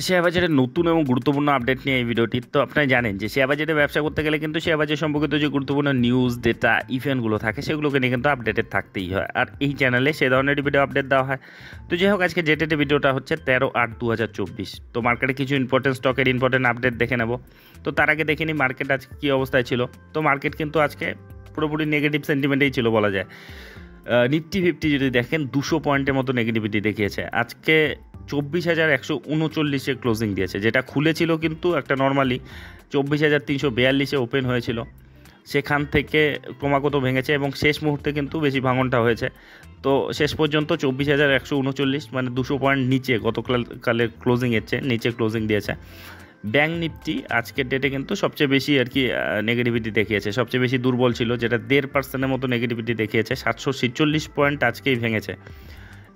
Share বাজারের নতুন এবং গুরুত্বপূর্ণ আপডেট নিয়ে এই ভিডিওটি। তো আপনারা জানেন যে শেয়ার বাজারে ব্যবসা করতে গেলে কিন্তু শেয়ার বাজার সম্পর্কিত যে গুরুত্বপূর্ণ নিউজ, ডেটা, ইভেন্টগুলো থাকে সেগুলোকে নিয়ে কিন্তু আপডেটেড থাকতেই হয়। আর এই চ্যানেলে সে ধরনের ভিডিও আপডেট দেওয়া হয়। তো যাই হোক, আজকে ডেটের ভিডিওটা হচ্ছে 13/8/2024। তো মার্কেটে কিছু ইম্পর্টেন্ট স্টকের ইম্পর্টেন্ট আপডেট দেখে নেব। তো তার আগে দেখে নিই মার্কেট আজকে কী অবস্থায় ছিল। তো মার্কেট কিন্তু আজকে পুরোপুরি নেগেটিভ সেন্টিমেন্টেই ছিল বলা যায়। নিফটি 50 যদি দেখেন 200 পয়েন্টের মতো নেগেটিভিটি দেখিয়েছে। আজকে 24,139-এ ক্লোজিং দিয়েছে, যেটা খুলেছিল কিন্তু একটা নর্মালি 24,342-এ ওপেন হয়েছিল, সেখান থেকে ক্রমাগত ভেঙেছে এবং শেষ মুহূর্তে কিন্তু বেশি ভাঙনটা হয়েছে। তো শেষ পর্যন্ত 24,139, মানে 200 পয়েন্ট নিচে, গতকালের ক্লোজিংয়ের চেয়ে নিচে ক্লোজিং দিয়েছে। ব্যাঙ্ক নিফটি আজকের ডেটে কিন্তু সবচেয়ে বেশি আর কি নেগেটিভিটি দেখিয়েছে, সবচেয়ে বেশি দুর্বল ছিল, যেটা 1.5% মতো নেগেটিভিটি দেখিয়েছে। 746 পয়েন্ট আজকেই ভেঙেছে,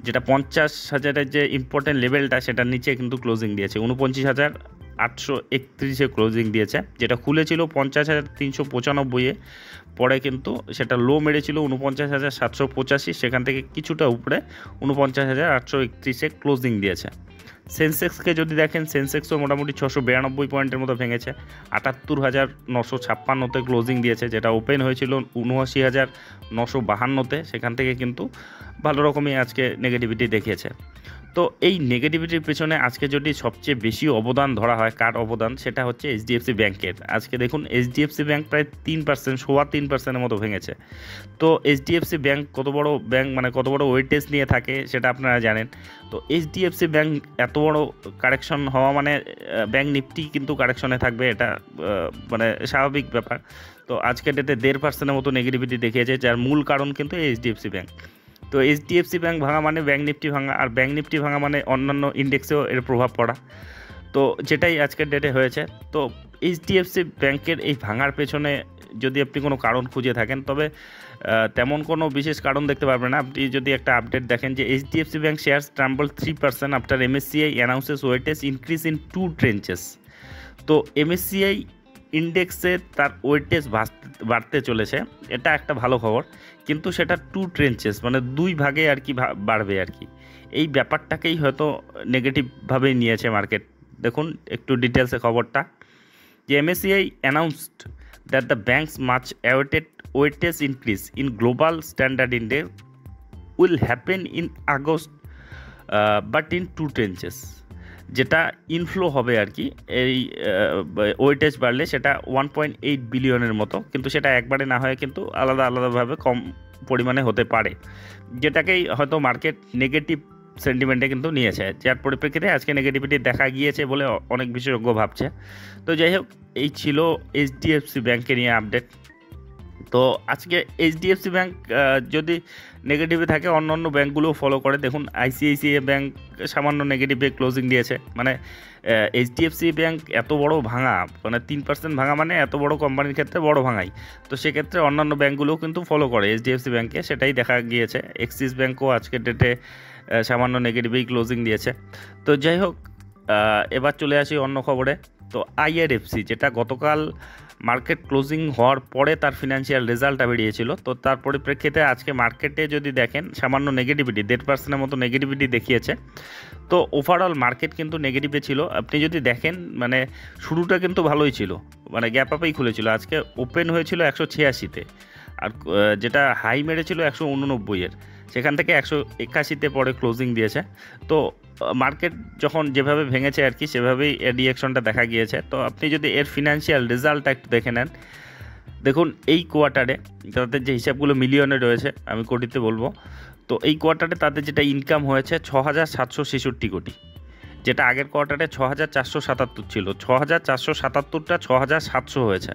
যেটা 50,000-এর যে ইম্পর্টেন্ট লেভেলটা সেটার নিচে কিন্তু ক্লোজিং দিয়েছে। 49,831-এ ক্লোজিং দিয়েছে, যেটা খুলেছিল 50,395-এ, পরে কিন্তু সেটা লো মেরেছিল 49,785, সেখান থেকে কিছুটা উপরে 49,831-এ ক্লোজিং দিয়েছে। সেন্সেক্সকে যদি দেখেন, সেন্সেক্সও মোটামুটি 692 পয়েন্টের মতো ভেঙেছে, 78,956-তে ক্লোজিং দিয়েছে, যেটা ওপেন হয়েছিল 79,952-তে, সেখান থেকে কিন্তু ভালো রকমই আজকে নেগেটিভিটি দেখিয়েছে। তো এই নেগেটিভিটির পেছনে আজকে যদি সবচেয়ে বেশি অবদান ধরা হয়, কার অবদান, সেটা হচ্ছে এইচডিএফসি ব্যাংকের। আজকে দেখুন এইচডিএফসি ব্যাংক প্রায় 3%, 3.25%-এর মতো ভেঙেছে। তো এইচডিএফসি ব্যাংক কত বড় ব্যাংক, মানে কত বড় ওয়েটেজ নিয়ে থাকে সেটা আপনারা জানেন। তো এইচডিএফসি ব্যাংক এত বড় কারেকশন হওয়া মানে ব্যাংক নিফটি কিন্তু কারেকশনে থাকবে, এটা মানে স্বাভাবিক ব্যাপার। তো আজকের ডেটে 1.5%-এর মতো নেগেটিভিটি দেখিয়েছে, যার মূল কারণ কিন্তু এইচডিএফসি ব্যাংক। তো এইচডিএফসি ব্যাংক ভাঙা মানে ব্যাংক নিফটি ভাঙা, আর ব্যাংক নিফটি ভাঙা মানে অন্যান্য ইন্ডেক্সেও এর প্রভাব পড়া। তো যেটাই আজকের ডেটে হয়েছে। তো এইচডিএফসি ব্যাংকের এই ভাঙার পেছনে যদি আপনি কোনো কারণ খুঁজে থাকেন, তবে তেমন কোনো বিশেষ কারণ দেখতে পারবেন না। আপনি যদি একটা আপডেট দেখেন যে HDFC bank shares tumble 3% after MSCI announces weightage increase in 2 tranches. তো এমএসসিআই ইন্ডেক্সে তার ওয়েটেজ বাড়তে চলেছে, এটা একটা ভালো খবর, কিন্তু সেটা 2 ট্রেঞ্চেস মানে 2 ভাগে আর কি বাড়বে আর কি। এই ব্যাপারটাকেই হয়তো নেগেটিভভাবেই নিয়েছে মার্কেট। দেখুন একটু ডিটেলসে খবরটা, যে MSCI announced that the banks much awaited weightage increase in global standard index will happen in August but in 2 ট্রেঞ্চেস। যেটা ইনফ্লো হবে আর কি, এই ওয়েটেজ বাড়লে সেটা 1.8 বিলিয়নের মতো, কিন্তু সেটা একবারে না হয় কিন্তু আলাদা আলাদাভাবে কম পরিমাণে হতে পারে, যেটাকেই হয়তো মার্কেট নেগেটিভ সেন্টিমেন্টে কিন্তু নিয়েছে, যার পরিপ্রেক্ষিতে আজকে নেগেটিভিটি দেখা গিয়েছে বলে অনেক বিশেষজ্ঞ ভাবছে। তো যাই হোক, এই ছিল এইচডিএফসি ব্যাংকে নিয়ে আপডেট। তো আজকে এইচডিএফসি ব্যাংক যদি নেগেটিভে থাকে, অন্য অন্য ব্যাঙ্কগুলোও ফলো করে। দেখুন আইসিআইসিআই ব্যাংক সামান্য নেগেটিভে ক্লোজিং দিয়েছে, মানে এইচডিএফসি ব্যাংক এত বড় ভাঙা, মানে 3% ভাঙা মানে এত বড় কোম্পানির ক্ষেত্রে বড় ভাঙাই। তো সেক্ষেত্রে অন্যান্য ব্যাঙ্কগুলোও কিন্তু ফলো করে এইচডিএফসি ব্যাংকে, সেটাই দেখা গিয়েছে। এক্সিস ব্যাংকও আজকের ডেটে সামান্য নেগেটিভেই ক্লোজিং দিয়েছে। তো যাই হোক, এবার চলে আসি অন্য খবরে। তো আইআরএফসি, যেটা গতকাল মার্কেট ক্লোজিং হওয়ার পরে তার ফিনান্সিয়াল রেজাল্টটা বেরিয়েছিল, তো তার পরিপ্রেক্ষিতে আজকে মার্কেটে যদি দেখেন সামান্য নেগেটিভিটি 1.5%-এর মতো নেগেটিভিটি দেখিয়েছে। তো ওভারঅল মার্কেট কিন্তু নেগেটিভে ছিল। আপনি যদি দেখেন মানে শুরুটা কিন্তু ভালোই ছিল, মানে গ্যাপ আপেই খুলেছিল। আজকে ওপেন হয়েছিল 186-তে, আর যেটা হাই মেরেছিল 189-এর, সেখান থেকে 181-তে পরে ক্লোজিং দিয়েছে। তো মার্কেট যখন যেভাবে ভেঙেছে আর কি, সেভাবেই এর রিয়াকশনটা দেখা গিয়েছে। তো আপনি যদি এর ফিনান্সিয়াল রেজাল্টটা একটু দেখে নেন, দেখুন এই কোয়ার্টারে তাদের যে হিসাবগুলো মিলিয়নে রয়েছে, আমি কোটিতে বলবো। তো এই কোয়ার্টারে তাদের যেটা ইনকাম হয়েছে 6,766 কোটি, যেটা আগের কোয়ার্টারে 6,477 ছিল। 6,477টা 6,700 হয়েছে,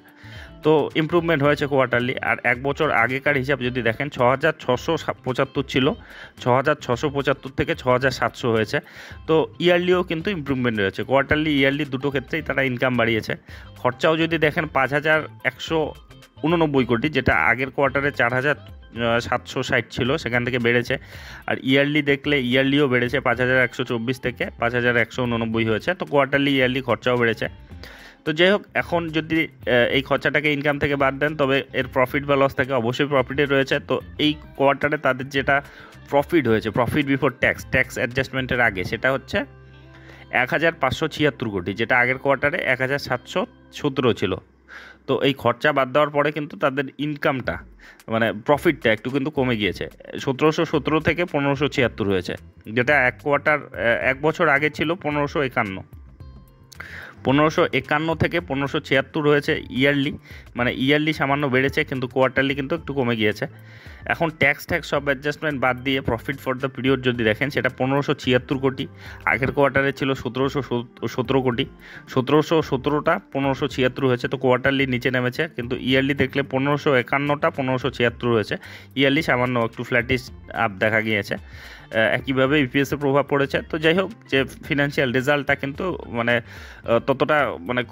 তো ইমপ্রুভমেন্ট হয়েছে কোয়ার্টারলি। আর এক বছর আগেকার হিসাব যদি দেখেন 6,675 ছিল, 6,675 থেকে 6,700 হয়েছে। তো ইয়ারলিও কিন্তু ইমপ্রুভমেন্ট রয়েছে, কোয়ার্টারলি ইয়ারলি দুটো ক্ষেত্রেই তারা ইনকাম বাড়িয়েছে। খরচাও যদি দেখেন 5,189 কোটি, যেটা আগের কোয়ার্টারে 4,760 ছিল, সেখান থেকে বেড়েছে। আর ইয়ারলি দেখলে ইয়ারলিও বেড়েছে, 5,124 থেকে 5,189 হয়েছে। তো কোয়ার্টারলি ইয়ারলি খরচাও বেড়েছে। তো যাই হোক, এখন যদি এই খরচাটাকে ইনকাম থেকে বাদ দেন, তবে এর প্রফিট বা লস থাকে, অবশ্যই প্রফিটে রয়েছে। তো এই কোয়ার্টারে তাদের যেটা প্রফিট হয়েছে, প্রফিট বিফোর ট্যাক্স অ্যাডজাস্টমেন্টের আগে, সেটা হচ্ছে 1576 কোটি, যেটা আগের কোয়ার্টারে 1717 ছিল। তো এই খরচা বাদ দেওয়ার পরে কিন্তু তাদের ইনকামটা মানে প্রফিটটা একটু কিন্তু কমে গিয়েছে, 1717 থেকে 1576 হয়েছে, যেটা এক বছর আগে ছিল 1551। 1551 থেকে 1576 হয়েছে ইয়ারলি, মানে ইয়ারলি সামান্য বেড়েছে, কিন্তু কোয়ার্টারলি কিন্তু একটু কমে গিয়েছে। এখন ট্যাক্স সব অ্যাডজাস্টমেন্ট বাদ দিয়ে প্রফিট ফর দ্য পিরিয়ড যদি দেখেন, সেটা 1576 কোটি, আগের কোয়ার্টারে ছিল 1717 কোটি, 1717টা 1576 হয়েছে, তো কোয়ার্টারলি নিচে নেমেছে, কিন্তু ইয়ারলি দেখলে 1551টা 1576 হয়েছে, ইয়ারলি সামান্য একটু ফ্ল্যাটিশ আপ দেখা গিয়েছে। একইভাবে ইপিএসে প্রভাব পড়েছে। তো যাই হোক, যে ফিনান্সিয়াল রেজাল্টটা কিন্তু মানে ততটা মানে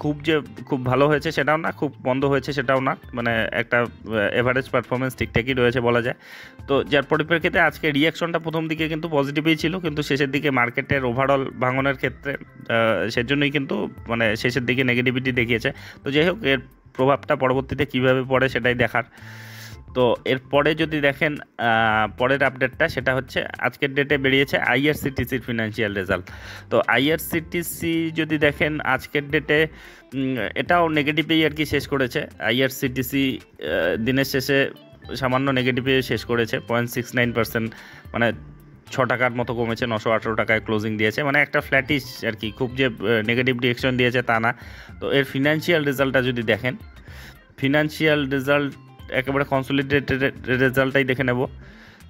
খুব ভালো হয়েছে সেটাও না, খুব মন্দ হয়েছে সেটাও না, মানে একটা এভারেজ পারফরমেন্স ঠিকঠাকই রয়েছে বলা যায়। তো যার পরিপ্রেক্ষিতে আজকে রিয়াকশনটা প্রথম দিকে কিন্তু পজিটিভই ছিল, কিন্তু শেষের দিকে মার্কেটের ওভারঅল ভাঙনের ক্ষেত্রে সেজন্যই কিন্তু মানে শেষের দিকে নেগেটিভিটি দেখিয়েছে। তো যাই হোক, এর প্রভাবটা পরবর্তীতে কীভাবে পড়ে সেটাই দেখার। তো এরপরে যদি দেখেন পরের আপডেটটা, সেটা হচ্ছে আজকের ডেটে বেরিয়েছে আইআরসিটিসির ফিনান্সিয়াল রেজাল্ট। তো আইআরসিটিসি যদি দেখেন আজকের ডেটে এটাও নেগেটিভেই আর কি শেষ করেছে। আইআরসিটিসি দিনের শেষে সামান্য নেগেটিভে শেষ করেছে, 0.69%, মানে 6 টাকার মতো কমেছে, 918 টাকায় ক্লোজিং দিয়েছে, মানে একটা ফ্ল্যাটিশ আর কি, খুব যে নেগেটিভ ডিরেকশন দিয়েছে তা না। তো এর ফিনান্সিয়াল রেজাল্টটা যদি দেখেন, ফিনান্সিয়াল রেজাল্ট একেবারে কনসলিডেটেড রেজাল্টটাই দেখে নেব।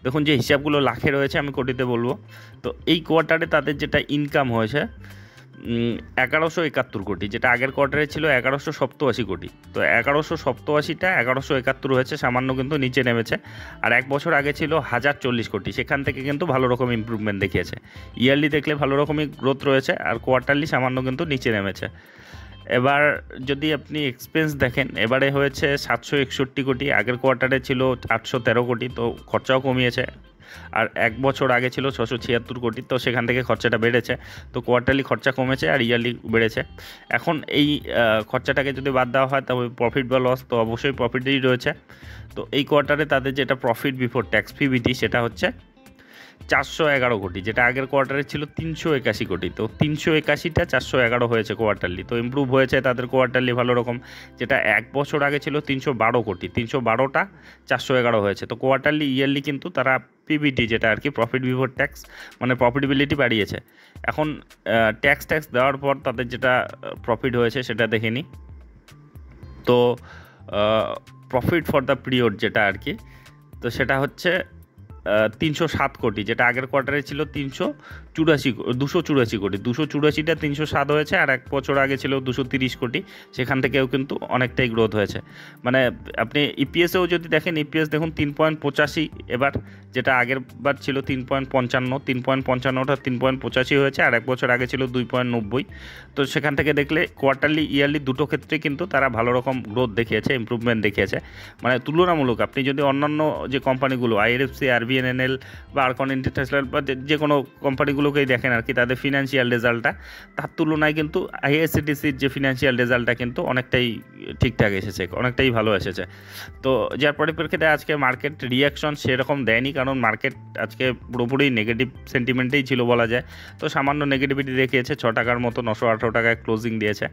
দেখুন যে হিসাবগুলো লাখে রয়েছে, আমি কোটিতে বলবো। তো এই কোয়ার্টারে তাদের যেটা ইনকাম হয়েছে 1171 কোটি, যেটা আগের কোয়ার্টারে ছিল 1187 কোটি। তো 1187টা 1171 হয়েছে, সামান্য কিন্তু নিচে নেমেছে। আর এক বছর আগে ছিল 1040 কোটি, সেখান থেকে কিন্তু ভালো রকম ইমপ্রুভমেন্ট দেখিয়েছে। ইয়ারলি দেখলে ভালো রকমই গ্রোথ রয়েছে, আর কোয়ার্টারলি সামান্য কিন্তু নিচে নেমেছে। এবার যদি আপনি এক্সপেন্স দেখেন, এবারে হয়েছে 761 কোটি, আগের কোয়ার্টারে ছিল 813 কোটি, তো খরচাও কমিয়েছে। আর এক বছর আগে ছিল 676 কোটি, তো সেখান থেকে খরচাটা বেড়েছে। তো কোয়ার্টারলি খরচা কমেছে আর ইয়ারলি বেড়েছে। এখন এই খরচাটাকে যদি বাদ দেওয়া হয় তবে প্রফিট বা লস, তো অবশ্যই প্রফিটেই রয়েছে। তো এই কোয়ার্টারে তাদের যেটা প্রফিট বিফোর ট্যাক্স পিবিটি, সেটা হচ্ছে 411 কোটি, যেটা আগের কোয়ার্টারে ছিল 381 কোটি। তো 381টা 411 হয়েছে কোয়ার্টারলি, তো ইমপ্রুভ হয়েছে তাদের কোয়ার্টারলি ভালো রকম। যেটা এক বছর আগে ছিল 312 কোটি, 312টা 411 হয়েছে। তো কোয়ার্টারলি ইয়ারলি কিন্তু তারা পিবিটি, যেটা আর কি প্রফিট বিফোর ট্যাক্স, মানে প্রফিটেবিলিটি বাড়িয়েছে। এখন ট্যাক্স দেওয়ার পর তাদের যেটা প্রফিট হয়েছে সেটা দেখে নিই। তো প্রফিট ফর দ্য পিরিয়ড যেটা আর কি, তো সেটা হচ্ছে 307 কোটি, যেটা আগের কোয়ার্টারে ছিল 284 কোটি, 284টা 307 হয়েছে। আর এক বছর আগে ছিল 230 কোটি, সেখান থেকেও কিন্তু অনেকটাই গ্রোথ হয়েছে। মানে আপনি ইপিএসেও যদি দেখেন, ইপিএস দেখুন 3.85 এবার, যেটা আগের বার ছিল 3.55, 3.55টা 3.85 হয়েছে, আর এক বছর আগে ছিল 2.90। তো সেখান থেকে দেখলে কোয়ার্টারলি ইয়ারলি দুটো ক্ষেত্রে কিন্তু তারা ভালো রকম গ্রোথ দেখিয়েছে, ইমপ্রুভমেন্ট দেখিয়েছে। মানে তুলনামূলক আপনি যদি অন্যান্য যে কোম্পানিগুলো আইআরএফসি, আরবিএনএল বা আরকন ইন্টারন্যাশনাল বা যে কোনো কোম্পানিগুলোকেই দেখেন আর কি, তাদের ফিনান্সিয়াল রেজাল্টটা, তার তুলনায় কিন্তু আইআরসিটিসির যে ফিনান্সিয়াল রেজাল্টটা কিন্তু অনেকটাই ঠিকঠাক এসেছে, অনেকটাই ভালো এসেছে। তো যার পরিপ্রেক্ষিতে আজকে মার্কেট রিয়াকশন সেরকম দেয়নি, কারণ মার্কেট আজকে পুরোপুরি নেগেটিভ সেন্টিমেন্টেই ছিল বলা যায়। তো সামান্য নেগেটিভিটি দেখিয়েছে, 6 টাকার মতো 918 টাকায় ক্লোজিং দিয়েছে।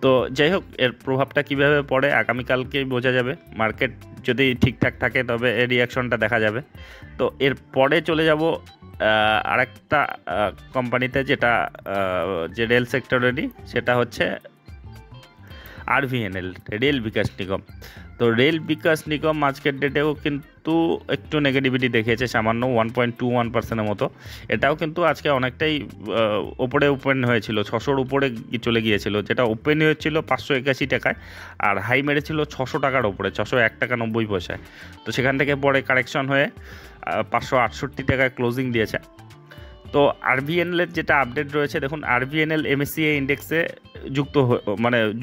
তো যাই হোক, এর প্রভাবটা কীভাবে পড়ে আগামীকালকেই বোঝা যাবে। মার্কেট যদি ঠিকঠাক থাকে তবে এর রিয়াকশনটা দেখা যাবে। তো এর পরে চলে যাব আরেকটা কোম্পানিতে, যেটা যে রেল সেক্টরেরই, সেটা হচ্ছে আরভিএনএল, রেল বিকাশ নিগম। তো রেল বিকাশ নিগম আজকের ডেটেও কিন্তু একটু নেগেটিভিটি দেখিয়েছে, সামান্য 1.21%-এর মতো। এটাও কিন্তু আজকে অনেকটাই ওপরে ওপেন হয়েছিল, 600-র উপরে চলে গিয়েছিল, যেটা ওপেন হয়েছিল 581 টাকায়, আর হাই মেরেছিল 600 টাকার ওপরে, 601 টাকা 90 পয়সায়। তো সেখান থেকে পরে কারেকশন হয়ে 568 টাকায় ক্লোজিং দিয়েছে। তো আরভিএনএলের যেটা আপডেট রয়েছে, দেখুন আরভিএনএল এমএসসিআই ইন্ডেক্সে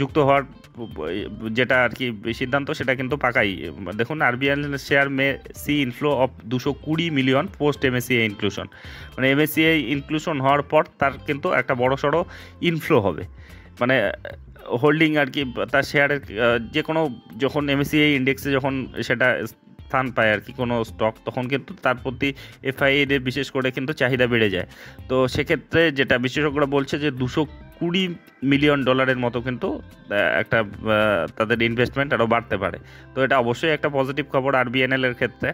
যুক্ত হওয়ার যেটা আর কি সিদ্ধান্ত, সেটা কিন্তু পাকাই। দেখুন RVNL share may see inflow of 220 million post MSCI inclusion, মানে এমএসসিআই ইনক্লুশন হওয়ার পর তার কিন্তু একটা বড়সড় ইনফ্লো হবে, মানে হোল্ডিং আর কি, তার শেয়ারের যে কোনো যখন এমএসসিআই ইন্ডেক্সে যখন সেটা স্থান পায় আর কি কোনো স্টক, তখন কিন্তু তার প্রতি এফআইএর বিশেষ করে কিন্তু চাহিদা বেড়ে যায়। তো সেক্ষেত্রে যেটা বিশেষজ্ঞরা বলছে যে $220 মিলিয়ন মতো কিন্তু একটা তাদের ইনভেস্টমেন্ট আরও বাড়তে পারে। তো এটা অবশ্যই একটা পজিটিভ খবর আরবিএনএল এর ক্ষেত্রে।